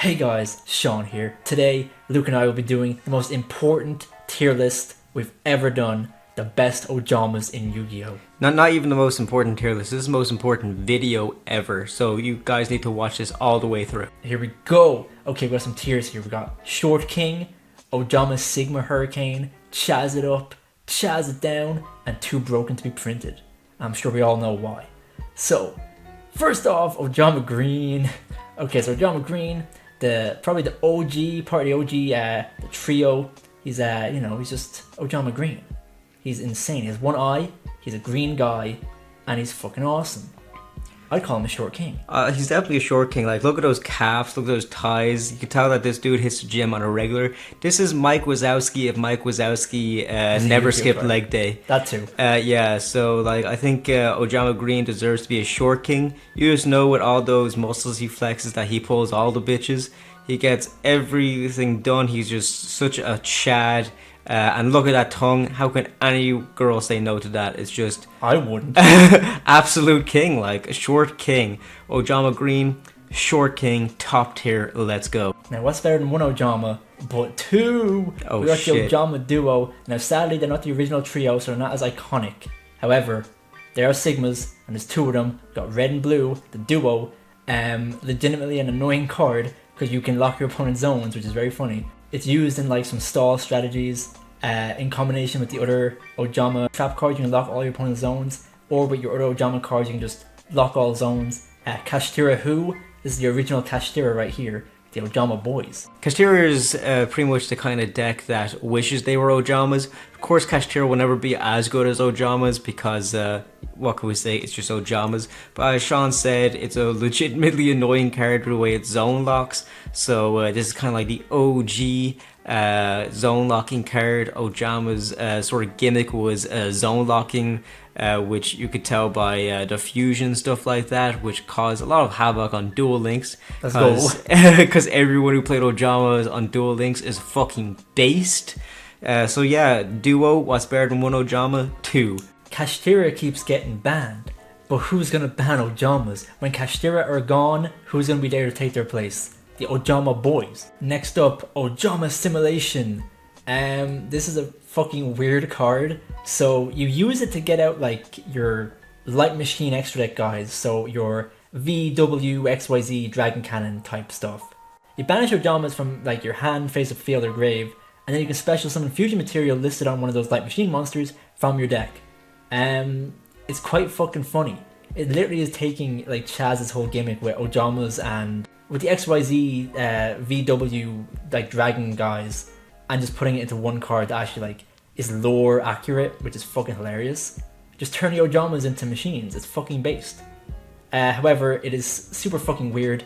Hey guys, Sean here. Today, Luke and I will be doing the most important tier list we've ever done. The best Ojamas in Yu-Gi-Oh! Not even the most important tier list. This is the most important video ever. So you guys need to watch this all the way through. Here we go. Okay, we got some tiers here. We got Short King, Ojama Sigma Hurricane, Chaz It Up, Chaz It Down, and Too Broken to be Printed. I'm sure we all know why. So, first off, Ojama Green. Okay, so Ojama Green, probably the OG, part of the OG, the trio. He's he's just Ojama Green. He's insane. He has one eye, he's a green guy, and he's fucking awesome. I'd call him a short king. He's definitely a short king. Like, look at those calves, look at those ties. You can tell that this dude hits the gym on a regular. This is Mike Wazowski if Mike Wazowski never skipped leg day. That too. Yeah, so like I think Ojama Green deserves to be a short king. You just know with all those muscles he flexes that he pulls all the bitches. He gets everything done. He's just such a Chad. And look at that tongue. How can any girl say no to that? It's just... I wouldn't. Absolute king, like a short king. Ojama Green, short king, top tier, let's go. Now what's better than one Ojama, but two? Oh, we got shit. the Ojama duo. Now sadly they're not the original trio, so they're not as iconic. However, they are Sigmas, and there's two of them. We've got red and blue, the duo. Legitimately an annoying card, because you can lock your opponent's zones, which is very funny. It's used in like some stall strategies in combination with the other Ojama trap cards. You can lock all your opponent's zones, or with your other Ojama cards you can just lock all zones. Kashtira Who? This is the original Kashtira right here, the Ojama boys. Kashtira is pretty much the kind of deck that wishes they were Ojamas. Of course, Kashtira will never be as good as Ojamas because, what can we say, it's just Ojamas. But as Sean said, it's a legitimately annoying card with the way it zone locks. So this is kind of like the OG zone locking card. Ojama's sort of gimmick was zone locking, which you could tell by the fusion stuff like that, which caused a lot of havoc on Duel Links. Because everyone who played Ojamas on Duel Links is fucking based. So yeah, duo, what's better than one Ojama? Two. Kashtira keeps getting banned, but who's gonna ban Ojamas? When Kashtira are gone, who's gonna be there to take their place? The Ojama boys. Next up, Ojama Simulation. This is a fucking weird card. So you use it to get out like your Light Machine extra deck guys, so your VW, XYZ, Dragon Cannon type stuff. You banish Ojamas from like your hand, face of field, or grave, and then you can special summon fusion material listed on one of those Light Machine monsters from your deck. It's quite fucking funny. It literally is taking like Chaz's whole gimmick with Ojamas and with the XYZ VW like dragon guys, and just putting it into one card that actually like is lore accurate, which is fucking hilarious. Just turn the Ojamas into machines. It's fucking based. However, it is super fucking weird.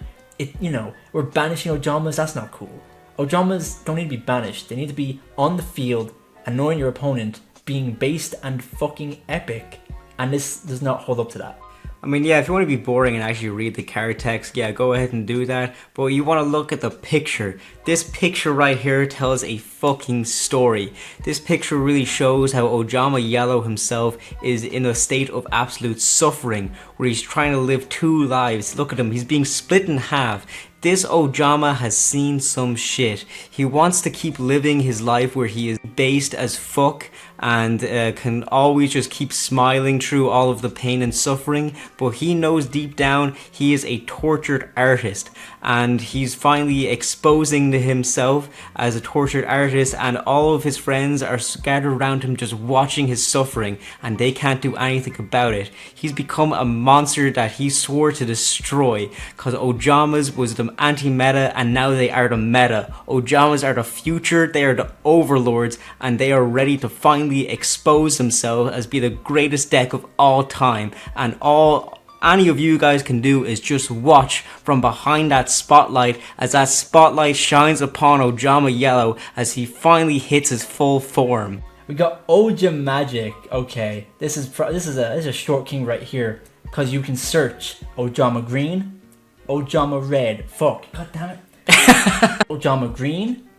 We're banishing Ojamas. That's not cool. Ojamas don't need to be banished. They need to be on the field, annoying your opponent, being based and fucking epic. And this does not hold up to that. I mean, yeah, if you want to be boring and actually read the card text, yeah, go ahead and do that. But you want to look at the picture. This picture right here tells a fucking story. This picture really shows how Ojama Yellow himself is in a state of absolute suffering, where he's trying to live two lives. Look at him, he's being split in half. This Ojama has seen some shit. He wants to keep living his life where he is based as fuck and can always just keep smiling through all of the pain and suffering, but he knows deep down he is a tortured artist, and he's finally exposing to himself as a tortured artist, and all of his friends are scattered around him just watching his suffering, and they can't do anything about it. He's become a monster that he swore to destroy, because Ojamas was the anti-meta, and now they are the meta. Ojamas are the future, they are the overlords, and they are ready to finally expose themselves as be the greatest deck of all time. And all any of you guys can do is just watch from behind that spotlight as that spotlight shines upon Ojama Yellow as he finally hits his full form. We got Ojama Magic. Okay, this is a short king right here, because you can search Ojama Green, Ojama Red, fuck, god damn it, Ojama Green,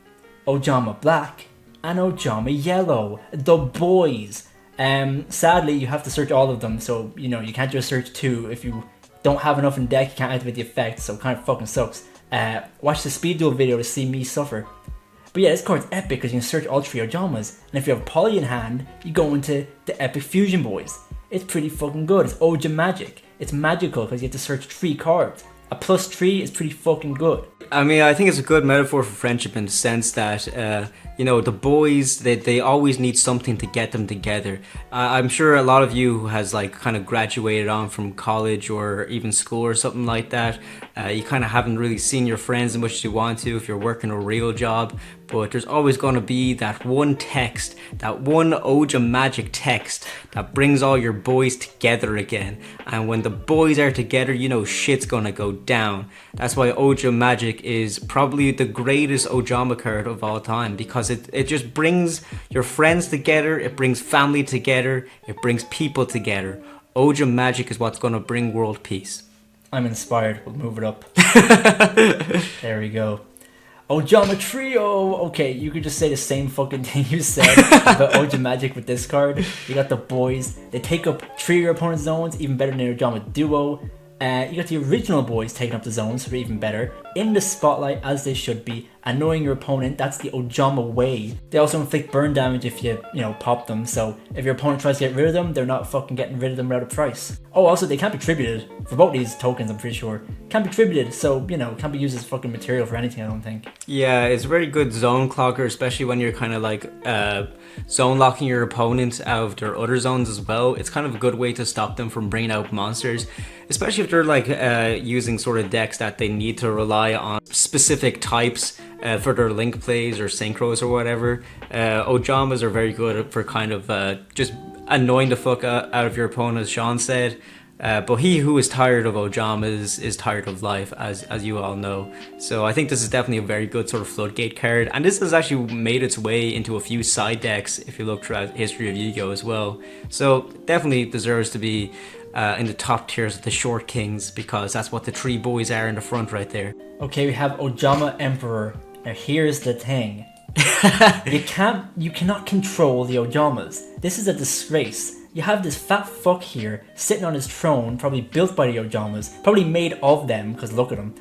Ojama Black, and Ojama Yellow, the boys. Sadly, you have to search all of them, so you can't just search two. If you don't have enough in deck, you can't activate the effect, so it kind of fucking sucks. Watch the speed duel video to see me suffer. But yeah, this card's epic because you can search all 3 Ojamas, and if you have Poly in hand, you go into the Epic Fusion Boys. It's pretty fucking good. It's Oja Magic. It's magical because you have to search 3 cards. A +3 is pretty fucking good. I mean, I think it's a good metaphor for friendship in the sense that, you know, the boys, they always need something to get them together. I'm sure a lot of you who has like kind of graduated on from college or even school or something like that, you kind of haven't really seen your friends as much as you want to if you're working a real job. But there's always going to be that one text, that one Oja Magic text that brings all your boys together again. And when the boys are together, you know shit's gonna go down. That's why Oja Magic is probably the greatest Ojama card of all time, because it just brings your friends together, it brings family together, it brings people together. Oja Magic is what's gonna bring world peace. I'm inspired. We'll move it up. There we go. Ojama Trio! Okay, you could just say the same fucking thing you said about Oja Magic with this card. You got the boys. They take up 3 of your opponent's zones, even better than your Ojama Duo. You got the original boys taking up the zones, so they're even better. In the spotlight, as they should be. Annoying your opponent, that's the Ojama way. They also inflict burn damage if you pop them. So if your opponent tries to get rid of them, they're not fucking getting rid of them without a price. Oh, also, they can't be tributed. For both these tokens, I'm pretty sure. Can't be tributed, so, can't be used as fucking material for anything, I don't think. Yeah, it's a very good zone clogger, especially when you're kind of like zone locking your opponent out of their other zones as well. It's kind of a good way to stop them from bringing out monsters, especially if they're like using sort of decks that they need to rely on specific types for their link plays or synchros or whatever. Ojamas are very good for kind of just annoying the fuck out of your opponent, as Sean said. But he who is tired of Ojamas is tired of life, as you all know. So I think this is definitely a very good sort of floodgate card, and this has actually made its way into a few side decks if you look throughout the history of Yu-Gi-Oh as well. So definitely deserves to be in the top tiers of the short kings, because that's what the 3 boys are in the front right there. Okay, we have Ojama Emperor. Now here's the thing. You cannot control the Ojamas. This is a disgrace. You have this fat fuck here sitting on his throne, probably built by the Ojamas, probably made of them, because look at him.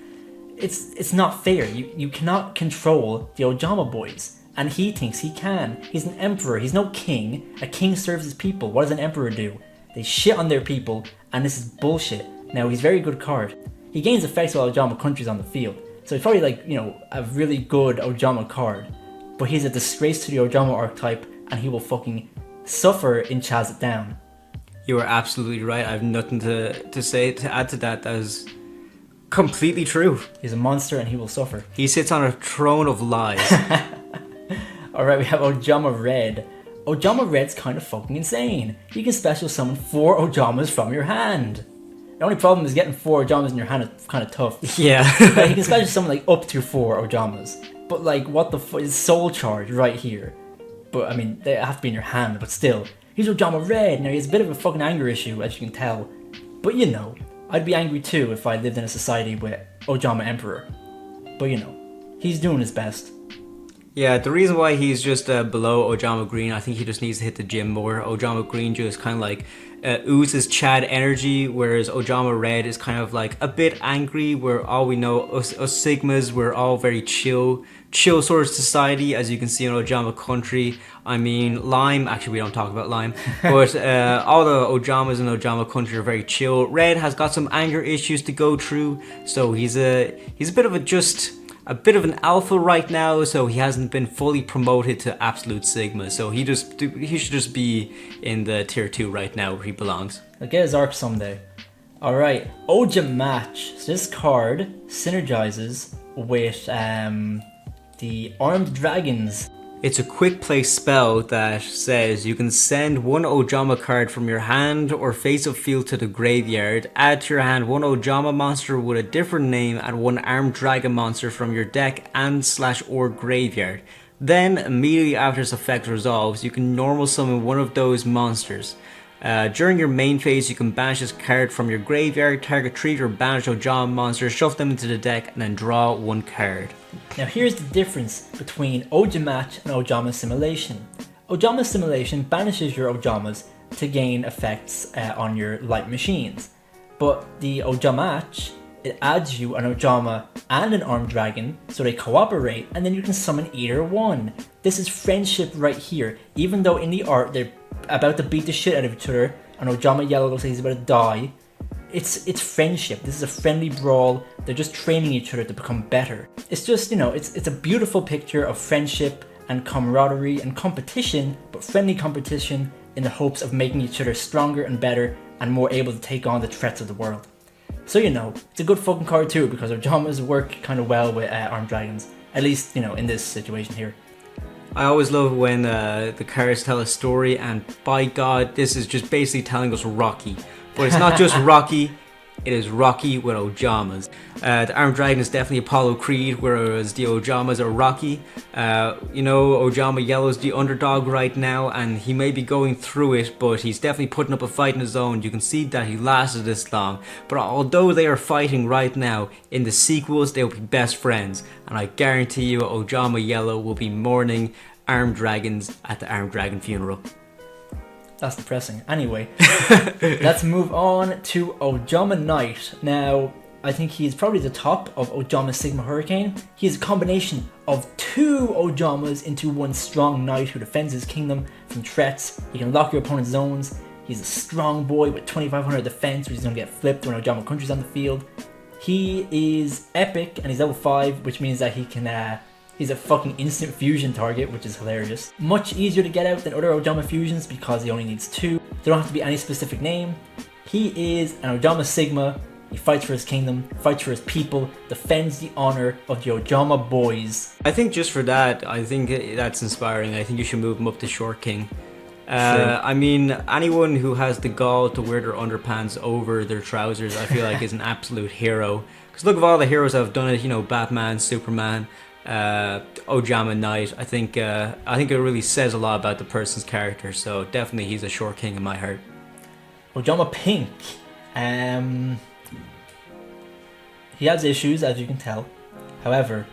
It's not fair. You cannot control the Ojama boys. And he thinks he can. He's an emperor. He's no king. A king serves his people. What does an emperor do? They shit on their people, and this is bullshit. Now, he's a very good card. He gains effects while Ojama countries on the field. So he's probably like, a really good Ojama card. But he's a disgrace to the Ojama archetype, and he will fucking suffer in Chaz It Down. You are absolutely right. I have nothing to say to add to that. That is completely true. He's a monster and he will suffer. He sits on a throne of lies. Alright, we have Ojama Red. Ojama Red's kind of fucking insane. You can special summon 4 Ojamas from your hand. The only problem is getting 4 Ojamas in your hand is kind of tough. Yeah. Like, you can special summon like up to 4 Ojamas. But like, what the fuck is Soul Charge right here? But I mean, they have to be in your hand, but still. He's Ojama Red. Now, he has a bit of a fucking anger issue, as you can tell. But I'd be angry too if I lived in a society with Ojama Emperor. But he's doing his best. Yeah, the reason why he's just below Ojama Green, I think he just needs to hit the gym more. Ojama Green just kind of like oozes Chad energy, whereas Ojama Red is kind of like a bit angry, where all we know, us Sigmas, we're all very chill sort of society, as you can see in Ojama Country. I mean, Lime, actually we don't talk about Lime, but all the Ojamas in Ojama Country are very chill. Red has got some anger issues to go through, so he's a bit of an alpha right now, so he hasn't been fully promoted to absolute Sigma, so he should just be in the tier 2 right now where he belongs. I'll get his arc someday. Alright, Oja Match. So this card synergizes with the Armed Dragons. It's a quick play spell that says you can send 1 Ojama card from your hand or face of field to the graveyard, add to your hand 1 Ojama monster with a different name and 1 Armed Dragon monster from your deck and/or graveyard. Then, immediately after this effect resolves, you can normal summon 1 of those monsters. During your main phase, you can banish this card from your graveyard, target 3 of your banished Ojama monsters, shuffle them into the deck, and then draw 1 card. Now here's the difference between Oja Match and Ojama Simulation. Ojama Simulation banishes your Ojamas to gain effects on your light machines, but the Oja Match it adds you an Ojama and an armed dragon, so they cooperate, and then you can summon either one. This is friendship right here. Even though in the art they're about to beat the shit out of each other, and Ojama Yellow looks like he's about to die, it's friendship. This is a friendly brawl. They're just training each other to become better. It's just, you know, it's a beautiful picture of friendship and camaraderie and competition, but friendly competition in the hopes of making each other stronger and better and more able to take on the threats of the world. So, you know, it's a good fucking card too, because Ojamas work kind of well with armed dragons. At least, you know, in this situation here. I always love when the cards tell a story, and by God, this is just basically telling us Rocky. But it's not just Rocky, it is Rocky with Ojamas. The Armed Dragon is definitely Apollo Creed, whereas the Ojamas are Rocky. You know, Ojama Yellow is the underdog right now, and he may be going through it, but he's definitely putting up a fight in his own. You can see that he lasted this long. But although they are fighting right now, in the sequels they'll be best friends. And I guarantee you Ojama Yellow will be mourning Armed Dragons at the Armed Dragon funeral. That's depressing. Anyway, let's move on to Ojama Knight. Now, I think he's probably the top of Ojama Sigma Hurricane. He is a combination of two Ojamas into one strong knight who defends his kingdom from threats. He can lock your opponent's zones. He's a strong boy with 2500 defense, which is going to get flipped when Ojama country's on the field. He is epic, and he's level 5, which means that he can... he's a fucking instant fusion target, which is hilarious. Much easier to get out than other Ojama fusions because he only needs 2. There don't have to be any specific name. He is an Ojama Sigma. He fights for his kingdom, fights for his people, defends the honor of the Ojama boys. I think just for that, I think that's inspiring. I think you should move him up to Short King. I mean, anyone who has the gall to wear their underpants over their trousers, I feel like is an absolute hero. Because look at all the heroes that have done it, you know, Batman, Superman, Ojama Knight. I think it really says a lot about the person's character, so definitely he's a Short King in my heart. Ojama Pink. He has issues, as you can tell. However,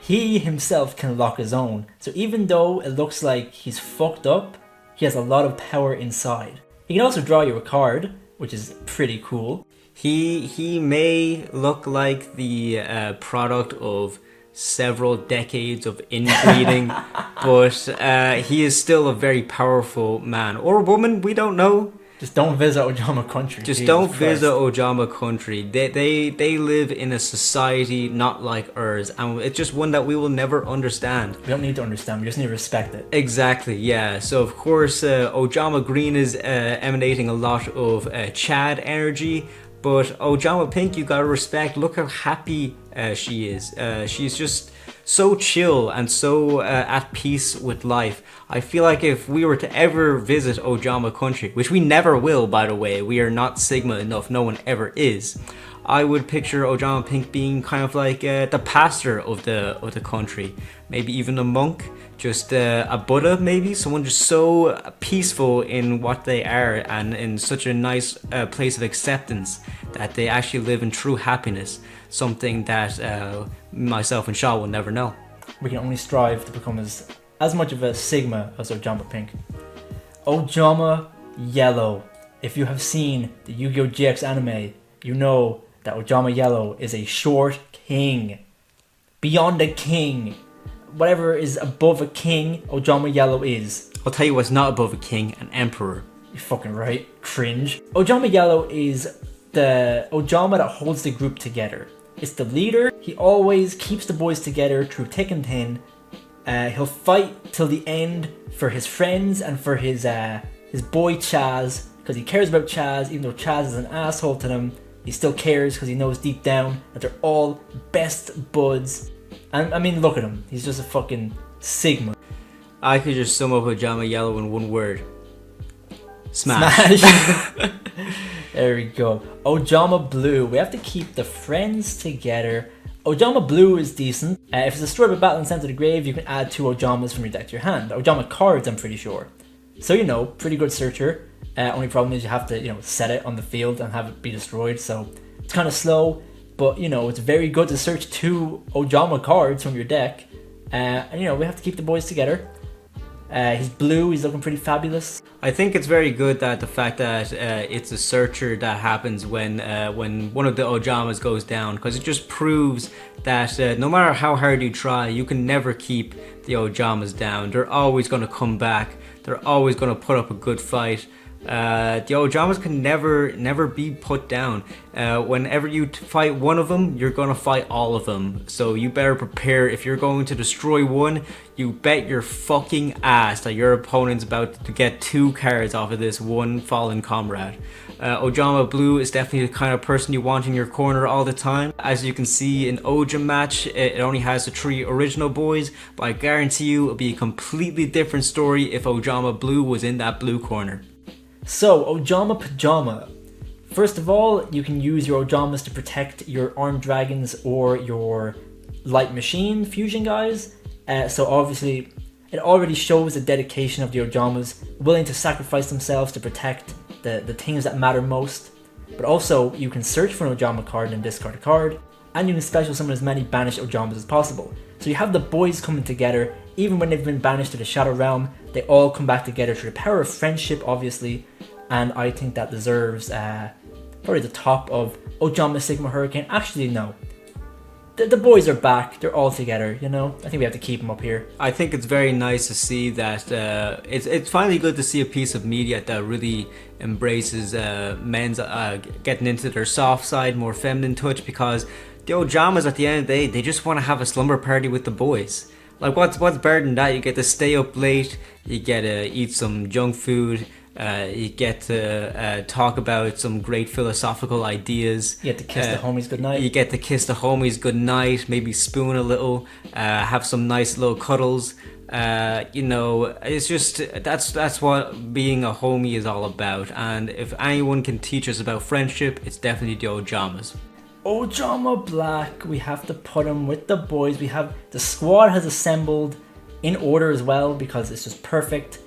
he himself can lock his own. So even though it looks like he's fucked up, he has a lot of power inside. He can also draw you a card, which is pretty cool. He may look like the product of several decades of inbreeding, but he is still a very powerful man or woman. We don't know. Just don't visit Ojama country. Just Jesus don't Christ. visit Ojama country. They live in a society not like ours, and it's just one that we will never understand. We don't need to understand. We just need to respect it. Exactly, yeah. So of course, Ojama Green is emanating a lot of Chad energy, but Ojama Pink, you gotta respect. Look how happy she is. She's just so chill and so at peace with life. I feel like if we were to ever visit Ojama country, which we never will, by the way, we are not Sigma enough, no one ever is, I would picture Ojama Pink being kind of like the pastor of the country, maybe even a monk, just a Buddha maybe, someone just so peaceful in what they are and in such a nice place of acceptance that they actually live in true happiness, something that myself and Shaw will never know. We can only strive to become as much of a Sigma as Ojama Pink. Ojama Yellow. If you have seen the Yu-Gi-Oh! GX anime, you know that Ojama Yellow is a short king. Beyond a king. Whatever is above a king, Ojama Yellow is. I'll tell you what's not above a king, an emperor. You're fucking right. Cringe. Ojama Yellow is the Ojama that holds the group together. It's the leader. He always keeps the boys together through thick and thin. He'll fight till the end for his friends and for his boy Chaz, because he cares about Chaz. Even though Chaz is an asshole to them, he still cares because he knows deep down that they're all best buds. And I mean, look at him. He's just a fucking Sigma. I could just sum up Ojama Yellow in one word. Smash. There we go. Ojama Blue. We have to keep the friends together. Ojama Blue is decent. If it's destroyed by battle and sent to the grave, you can add 2 Ojamas from your deck to your hand. Ojama cards, I'm pretty sure. So, you know, pretty good searcher. Only problem is you have to, you know, set it on the field and have it be destroyed. So it's kind of slow, but, you know, it's very good to search 2 Ojama cards from your deck. And, you know, we have to keep the boys together. He's blue, he's looking pretty fabulous. I think it's very good that the fact that it's a searcher that happens when one of the Ojamas goes down, because it just proves that no matter how hard you try, you can never keep the Ojamas down. They're always going to come back. They're always going to put up a good fight. The Ojamas can never be put down. Whenever you fight one of them, you're gonna fight all of them. So you better prepare. If you're going to destroy one, you bet your fucking ass that your opponent's about to get 2 cards off of this one fallen comrade. Ojama Blue is definitely the kind of person you want in your corner all the time. As you can see in Ojama match, it only has the 3 original boys, but I guarantee you it'll be a completely different story if Ojama Blue was in that blue corner. So, Ojama Pajama. First of all, you can use your Ojamas to protect your armed dragons or your light machine fusion guys. So obviously, it already shows the dedication of the Ojamas, willing to sacrifice themselves to protect the things that matter most. But also, you can search for an Ojama card and discard a card, and you can special summon as many banished Ojamas as possible. So you have the boys coming together, even when they've been banished to the Shadow Realm, they all come back together through the power of friendship, obviously, and I think that deserves probably the top of Ojama Sigma Hurricane. Actually, no. The boys are back, they're all together, you know? I think we have to keep them up here. I think it's very nice to see that it's finally good to see a piece of media that really embraces men's getting into their soft side, more feminine touch, because the Ojamas at the end of the day, they just want to have a slumber party with the boys. Like what's better than that? You get to stay up late, you get to eat some junk food, you get to talk about some great philosophical ideas. You get to kiss the homies goodnight. You get to kiss the homies goodnight, maybe spoon a little, have some nice little cuddles. You know, it's just that's what being a homie is all about. And if anyone can teach us about friendship, it's definitely the Ojamas. Ojama Black, we have to put him with the boys. We have the squad has assembled in order as well because it's just perfect.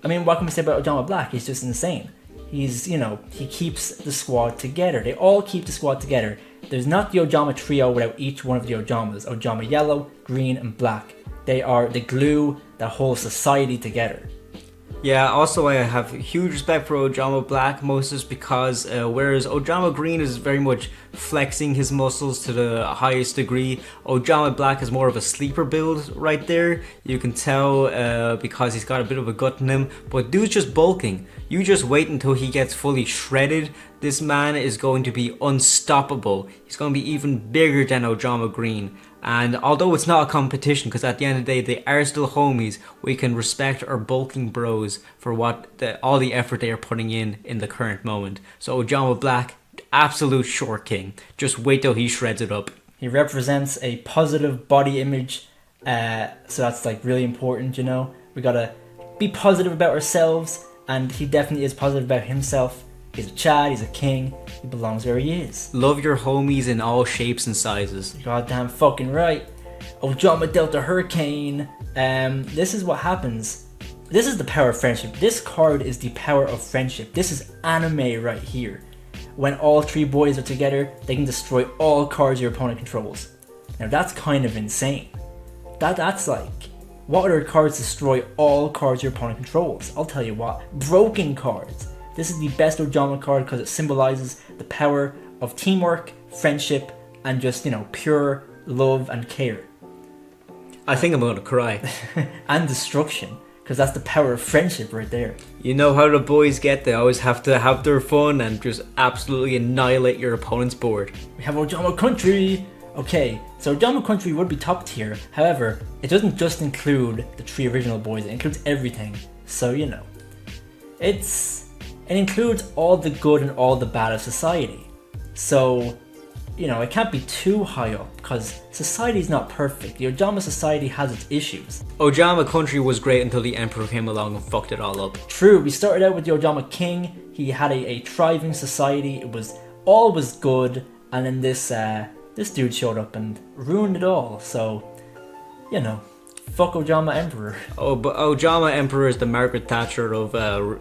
I mean, what can we say about Ojama Black? He's just insane. He's, you know, he keeps the squad together. They all keep the squad together. There's not the Ojama trio without each one of the Ojamas. Ojama Yellow, Green, and Black. They are the glue that holds society together. Yeah, also I have huge respect for Ojama Black, most is because whereas Ojama Green is very much flexing his muscles to the highest degree, Ojama Black is more of a sleeper build right there. You can tell because he's got a bit of a gut in him, but dude's just bulking. You just wait until he gets fully shredded. This man is going to be unstoppable. He's going to be even bigger than Ojama Green. And although it's not a competition, because at the end of the day they are still homies, we can respect our bulking bros for all the effort they are putting in the current moment. So Ojama Black, absolute short king. Just wait till he shreds it up. He represents a positive body image, so that's like really important, you know. We gotta be positive about ourselves, and he definitely is positive about himself. He's a Chad, he's a king, he belongs where he is. Love your homies in all shapes and sizes. Goddamn fucking right. Ojama Delta Hurricane. This is what happens. This is the power of friendship. This card is the power of friendship. This is anime right here. When all 3 boys are together, they can destroy all cards your opponent controls. Now that's kind of insane. That's like, what other cards destroy all cards your opponent controls? I'll tell you what, broken cards. This is the best Ojama card because it symbolizes the power of teamwork, friendship, and just, you know, pure love and care. I think I'm gonna cry. And destruction, because that's the power of friendship right there. You know how the boys get, they always have to have their fun and just absolutely annihilate your opponent's board. We have Ojama Country! Okay, so Ojama Country would be top tier, however, it doesn't just include the 3 original boys, it includes everything. So, you know, it includes all the good and all the bad of society. So, you know, it can't be too high up because society is not perfect. The Ojama society has its issues. Ojama Country was great until the Emperor came along and fucked it all up. True, we started out with the Ojama King. He had a thriving society. All was good, and then this dude showed up and ruined it all. So, you know, fuck Ojama Emperor. Oh, but Ojama Emperor is the Margaret Thatcher of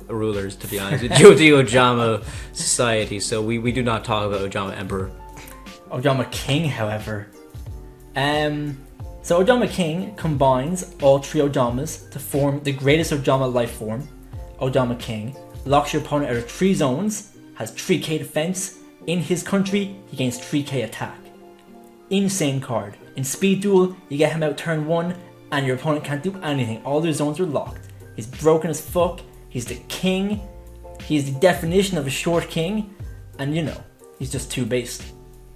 rulers, to be honest. Due to the Ojama society, so we do not talk about Ojama Emperor. Ojama King, however. So Ojama King combines all 3 Ojamas to form the greatest Ojama life form, Ojama King, locks your opponent out of 3 zones, has 3k defense, in his country he gains 3k attack. Insane card. In Speed Duel, you get him out turn 1 and your opponent can't do anything, all their zones are locked. He's broken as fuck, he's the king, he's the definition of a short king, and you know, he's just too based.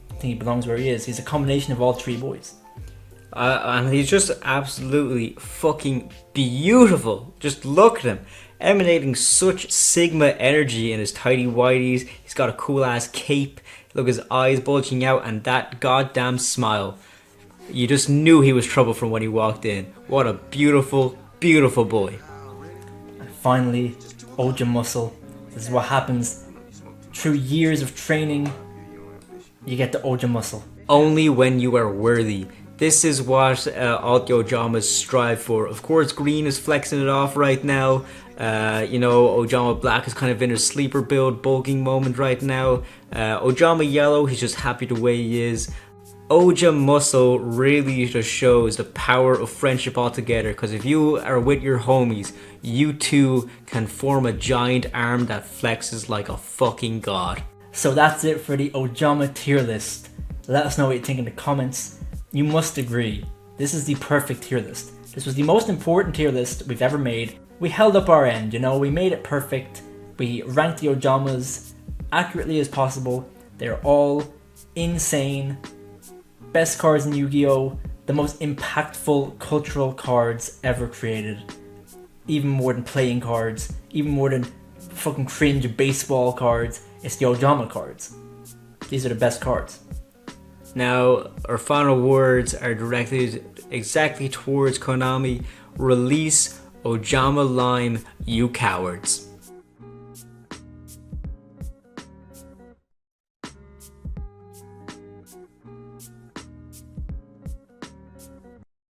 I think he belongs where he is. He's a combination of all 3 boys. And he's just absolutely fucking beautiful. Just look at him, emanating such Sigma energy in his tidy whities. He's got a cool ass cape. Look, his eyes bulging out, and that goddamn smile. You just knew he was trouble from when he walked in. What a beautiful, beautiful boy. And finally, Oja Muscle. This is what happens through years of training. You get the Oja Muscle. Only when you are worthy. This is what all the Ojamas strive for. Of course, Green is flexing it off right now. You know, Ojama Black is kind of in a sleeper build, bulking moment right now. Ojama Yellow, he's just happy the way he is. Oja Muscle really just shows the power of friendship altogether, because if you are with your homies, you two can form a giant arm that flexes like a fucking god. So that's it for the Ojama tier list. Let us know what you think in the comments. You must agree, this is the perfect tier list. This was the most important tier list we've ever made. We held up our end, you know, we made it perfect. We ranked the Ojamas accurately as possible. They're all insane. Best cards in Yu-Gi-Oh! The most impactful cultural cards ever created. Even more than playing cards, even more than fucking cringe baseball cards, it's the Ojama cards. These are the best cards. Now, our final words are directed exactly towards Konami. Release Ojama Lime, you cowards.